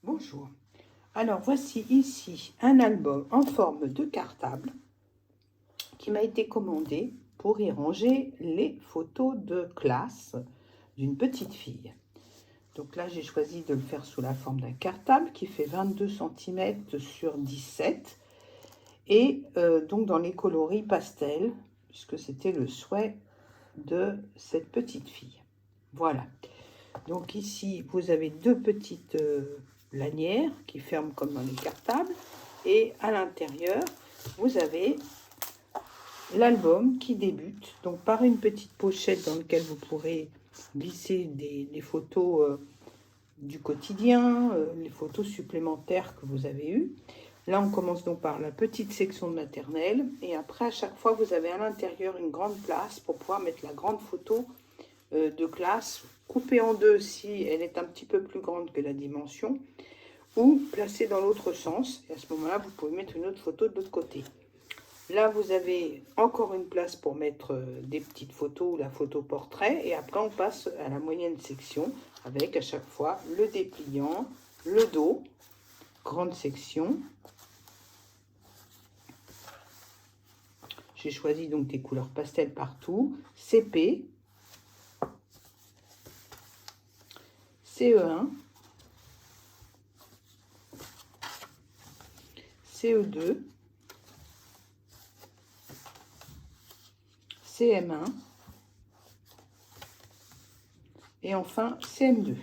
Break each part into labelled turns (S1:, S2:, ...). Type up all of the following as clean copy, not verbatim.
S1: Bonjour. Alors voici ici un album en forme de cartable qui m'a été commandé pour y ranger les photos de classe d'une petite fille. Donc là j'ai choisi de le faire sous la forme d'un cartable qui fait 22 cm sur 17 et donc dans les coloris pastel puisque c'était le souhait de cette petite fille. Voilà. Donc ici, vous avez deux petites lanières qui ferment comme dans les cartables. Et à l'intérieur, vous avez l'album qui débute. Donc par une petite pochette dans laquelle vous pourrez glisser des photos du quotidien, les photos supplémentaires que vous avez eues. Là, on commence donc par la petite section de maternelle. Et après, à chaque fois, vous avez à l'intérieur une grande place pour pouvoir mettre la grande photo de classe, coupée en deux si elle est un petit peu plus grande que la dimension, ou placée dans l'autre sens. Et à ce moment-là, vous pouvez mettre une autre photo de l'autre côté. Là, vous avez encore une place pour mettre des petites photos ou la photo portrait. Et après, on passe à la moyenne section avec à chaque fois le dépliant, le dos, grande section. J'ai choisi donc des couleurs pastel partout, CP, CE1, CE2, CM1 et enfin CM2.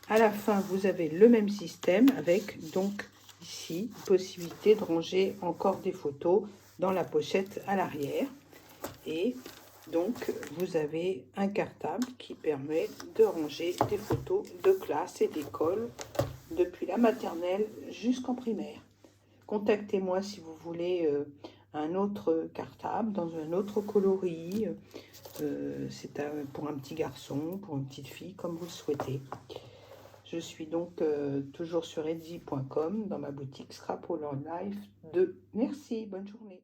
S1: À la fin, vous avez le même système avec donc ici possibilité de ranger encore des photos dans la pochette à l'arrière. Et donc vous avez un cartable qui permet de ranger des photos de classe et d'école depuis la maternelle jusqu'en primaire. Contactez-moi si vous voulez un autre cartable dans un autre coloris. C'est pour un petit garçon, pour une petite fille, comme vous le souhaitez. Je suis donc toujours sur Etsy.com dans ma boutique Scrap All On Life 2. Merci, bonne journée.